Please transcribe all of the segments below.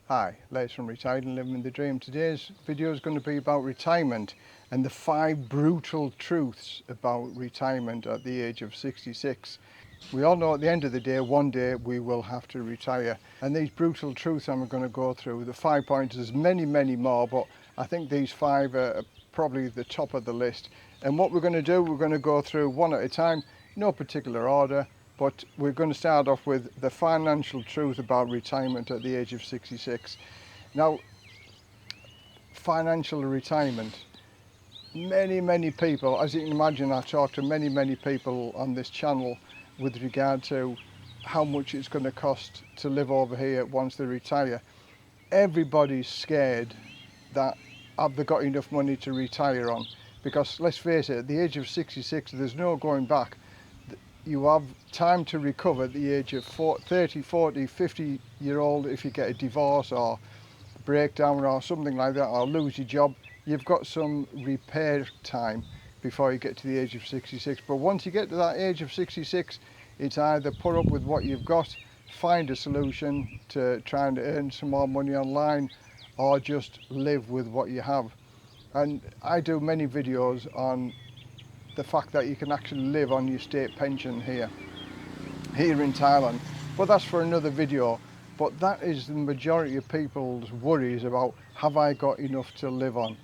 Hi, Les from Retired and Living the Dream. Today's video is going to be about retirement and the 5 brutal truths about retirement at the age of 66. We all know at the end of the day, one day we will have to retire. And these brutal truths I'm going to go through, the 5 points, there's many more, but I think these 5 are probably the top of the list. And what we're going to do, we're going to go through one at a time, no particular order. But we're going to start off with the financial truth about retirement at the age of 66. Now, financial retirement. Many people, as you can imagine, I talk to many people on this channel with regard to how much it's going to cost to live over here once they retire. Everybody's scared that have they got enough money to retire on? Because let's face it, at the age of 66, there's no going back. You have time to recover at the age of 30, 40, 50-year-old if you get a divorce or breakdown or something like that, or lose your job. You've got some repair time before you get to the age of 66. But once you get to that age of 66, it's either put up with what you've got, find a solution to try and earn some more money online, or just live with what you have. And I do many videos on the fact that you can actually live on your state pension here in Thailand, but that's for another video. But that is the majority of people's worries about, have I got enough to live on?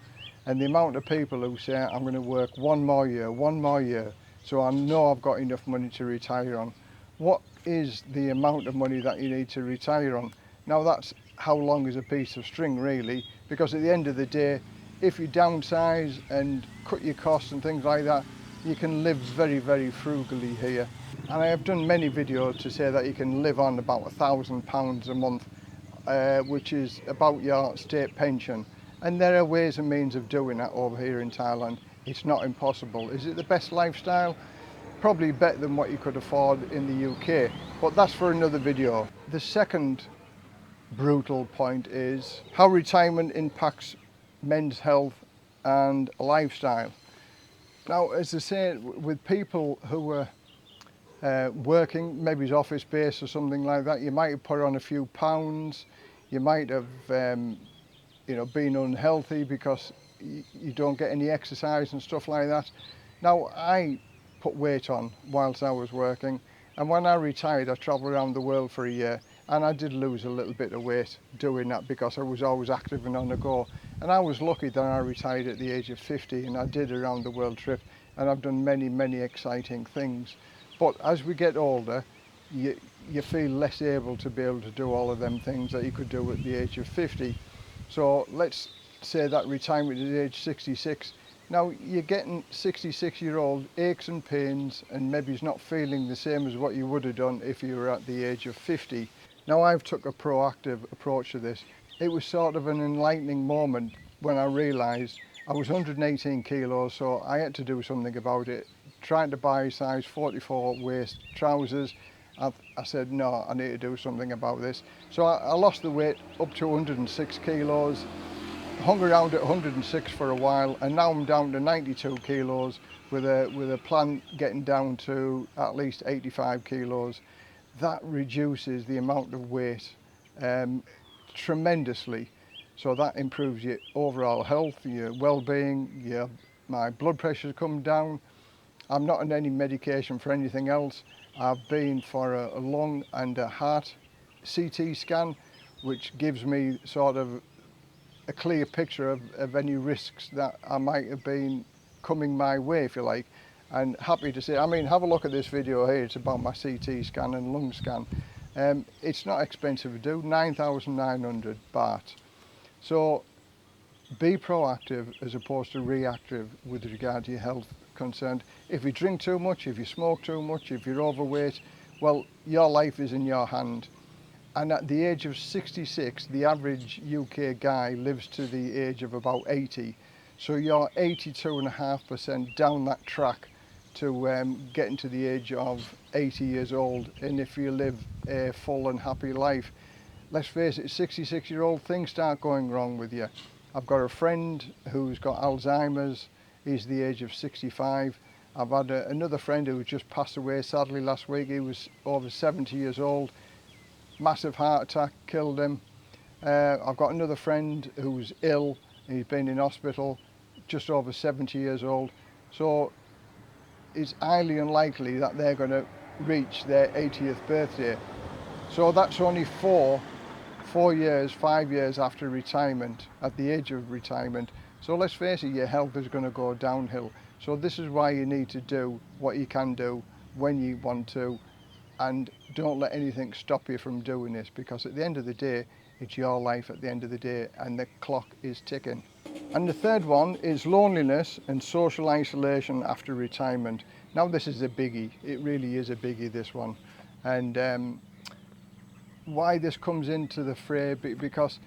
And the amount of people who say, I'm going to work one more year, so I know I've got enough money to retire on. What is the amount of money that you need to retire on? Now that's how long is a piece of string really, because at the end of the day, if you downsize and cut your costs and things like that, you can live very frugally here. And I have done many videos to say that you can live on about £1,000 a month, which is about your state pension. And there are ways and means of doing that over here in Thailand. It's not impossible. Is it the best lifestyle? Probably better than what you could afford in the UK, but that's for another video. The second brutal point is how retirement impacts men's health and lifestyle. Now, as I say, with people who are working, maybe it's office based or something like that, you might have put on a few pounds, you might have been unhealthy because you don't get any exercise and stuff like that. Now, I put weight on whilst I was working, and when I retired, I travelled around the world for a year, and I did lose a little bit of weight doing that because I was always active and on the go. And I was lucky that I retired at the age of 50, and I did a round the world trip, and I've done many exciting things. But as we get older, you feel less able to be able to do all of them things that you could do at the age of 50. So let's say that retirement at age 66. Now you're getting 66-year-old aches and pains, and maybe he's not feeling the same as what you would have done if you were at the age of 50. Now I've took a proactive approach to this. It was sort of an enlightening moment when I realised I was 118 kilos, so I had to do something about it. Trying to buy size 44 waist trousers, I said, no, I need to do something about this. So I lost the weight up to 106 kilos, hung around at 106 for a while, and now I'm down to 92 kilos with a plan getting down to at least 85 kilos. That reduces the amount of weight tremendously. So that improves your overall health, your well-being, my blood pressure's come down. I'm not on any medication for anything else. I've been for a lung and a heart CT scan, which gives me sort of a clear picture of any risks that I might have been coming my way, if you like. And happy to say, I mean, have a look at this video here. It's about my CT scan and lung scan. It's not expensive to do, 9,900 baht. So be proactive as opposed to reactive with regard to your health concerned. If you drink too much, if you smoke too much, if you're overweight, well, your life is in your hand. And at the age of 66, the average UK guy lives to the age of about 80. So you're 82.5% down that track to getting to the age of 80 years old. And if you live a full and happy life, let's face it, 66-year-old, things start going wrong with you. I've got a friend who's got Alzheimer's. He's the age of 65. I've had another friend who just passed away sadly last week. He was over 70 years old. Massive heart attack killed him. I've got another friend who's ill, and he's been in hospital, just over 70 years old. So it's highly unlikely that they're going to reach their 80th birthday. So that's only 5 years after retirement, at the age of retirement. So let's face it, your health is going to go downhill. So this is why you need to do what you can do when you want to, and don't let anything stop you from doing this, because at the end of the day, it's your life at the end of the day, and the clock is ticking. And the third one is loneliness and social isolation after retirement. Now this is a biggie, it really is a biggie, this one. And why this comes into the fray, because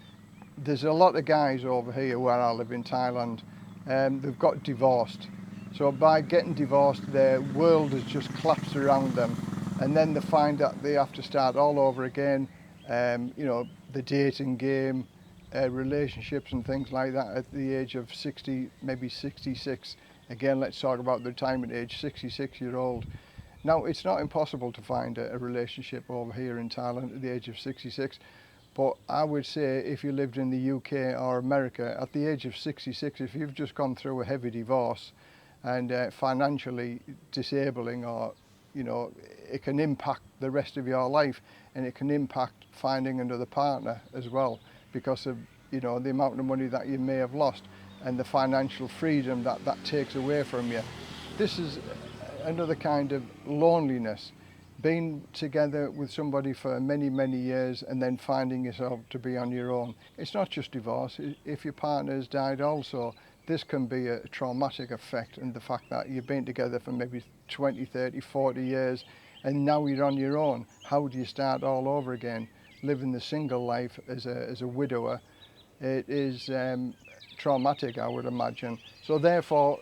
there's a lot of guys over here where I live in Thailand, they've got divorced. So by getting divorced, their world has just collapsed around them, and then they find that they have to start all over again. You know, the dating game, relationships and things like that at the age of 60, maybe 66. Again, let's talk about the retirement age, 66-year-old. Now, it's not impossible to find a relationship over here in Thailand at the age of 66, but I would say if you lived in the UK or America at the age of 66, if you've just gone through a heavy divorce and financially disabling, or you know, it can impact the rest of your life, and it can impact finding another partner as well, because of, you know, the amount of money that you may have lost and the financial freedom that that takes away from you. This is another kind of loneliness, being together with somebody for many, many years and then finding yourself to be on your own. It's not just divorce. If your partner has died also, this can be a traumatic effect, and the fact that you've been together for maybe 20, 30, 40 years and now you're on your own. How do you start all over again? Living the single life as a widower, it is traumatic, I would imagine. So therefore,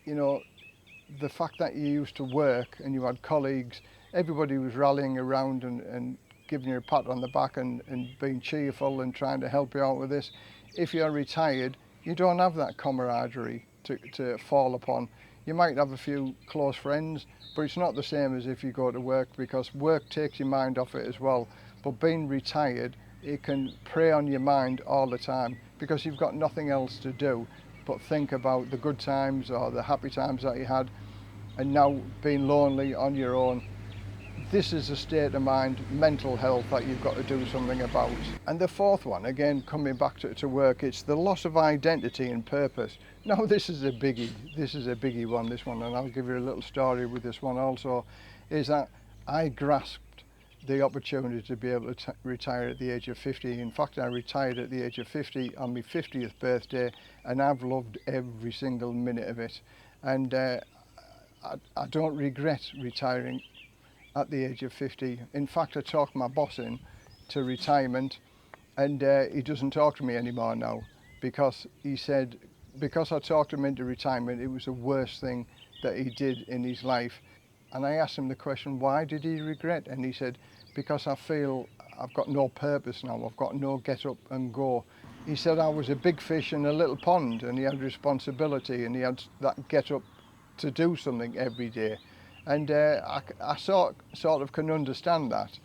you know, the fact that you used to work and you had colleagues, everybody was rallying around and giving you a pat on the back and being cheerful and trying to help you out with this. If you're retired, you don't have that camaraderie to fall upon. You might have a few close friends, but it's not the same as if you go to work, because work takes your mind off it as well. But being retired, it can prey on your mind all the time, because you've got nothing else to do but think about the good times or the happy times that you had, and now being lonely on your own. This is a state of mind, mental health, that you've got to do something about. And the fourth one, again coming back to work, it's the loss of identity and purpose. Now this is a biggie, this one, and I'll give you a little story with this one also, is that I grasped the opportunity to be able to retire at the age of 50. In fact, I retired at the age of 50 on my 50th birthday, and I've loved every single minute of it. And I don't regret retiring at the age of 50. In fact, I talked my boss in to retirement, and he doesn't talk to me anymore now, because he said, because I talked him into retirement, it was the worst thing that he did in his life. And I asked him the question, why did he regret? And he said, because I feel I've got no purpose now, I've got no get up and go. He said I was a big fish in a little pond, and he had responsibility, and he had that get up to do something every day. And I sort of can understand that.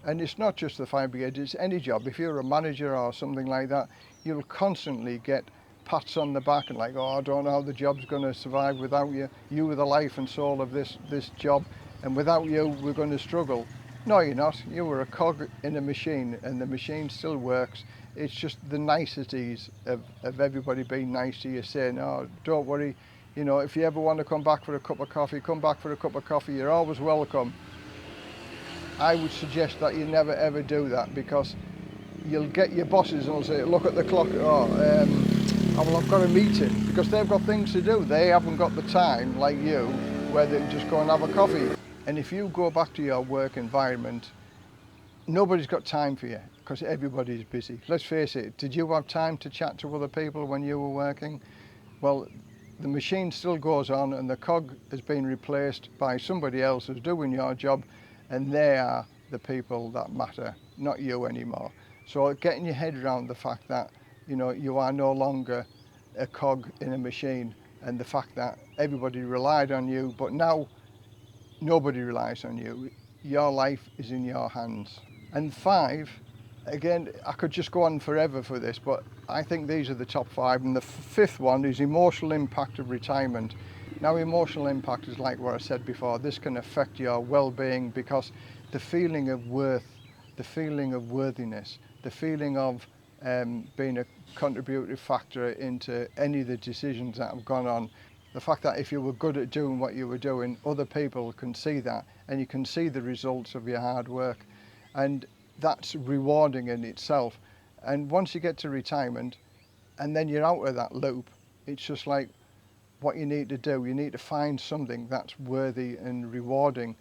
And it's not just the fire brigade, it's any job. If you're a manager or something like that, you'll constantly get pats on the back and like, oh, I don't know how the job's going to survive without you. You were the life and soul of this job, and without you, we're going to struggle. No, you're not. You were a cog in a machine, and the machine still works. It's just the niceties of everybody being nice to you, saying, oh, don't worry, you know, if you ever want to come back for a cup of coffee, come back for a cup of coffee, you're always welcome. I would suggest that you never ever do that, because you'll get your bosses and will say, look at the clock, oh, well, I've got a meeting, because they've got things to do. They haven't got the time like you, where they can just go and have a coffee. And if you go back to your work environment, nobody's got time for you, because everybody's busy. Let's face it, did you have time to chat to other people when you were working? Well, the machine still goes on, and the cog has been replaced by somebody else who's doing your job, and they are the people that matter, not you anymore. So getting your head around the fact that, you know, you are no longer a cog in a machine, and the fact that everybody relied on you, but now nobody relies on you. Your life is in your hands. And 5, again, I could just go on forever for this, but I think these are the top 5. And the fifth one is emotional impact of retirement. Now, emotional impact is like what I said before. This can affect your well-being, because the feeling of worth, the feeling of worthiness, the feeling of being a contributory factor into any of the decisions that have gone on, the fact that if you were good at doing what you were doing, other people can see that, and you can see the results of your hard work. And that's rewarding in itself. And once you get to retirement and then you're out of that loop, it's just like, what you need to do, you need to find something that's worthy and rewarding.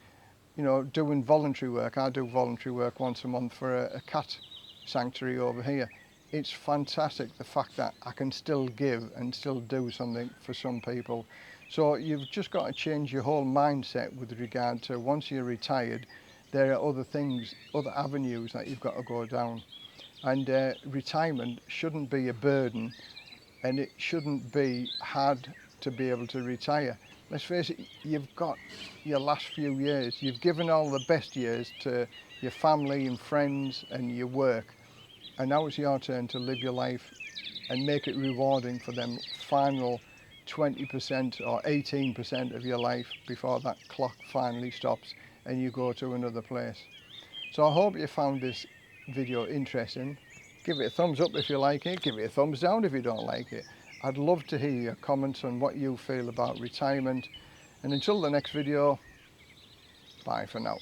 You know, doing voluntary work. I do voluntary work once a month for a cat sanctuary over here. It's fantastic, the fact that I can still give and still do something for some people. So you've just got to change your whole mindset with regard to, once you're retired, there are other things, other avenues that you've got to go down. And retirement shouldn't be a burden, and it shouldn't be hard to be able to retire. Let's face it, you've got your last few years. You've given all the best years to your family and friends and your work. And now it's your turn to live your life and make it rewarding for them final 20% or 18% of your life before that clock finally stops and you go to another place. So I hope you found this video interesting. Give it a thumbs up if you like it, give it a thumbs down if you don't like it. I'd love to hear your comments on what you feel about retirement. And until the next video, bye for now.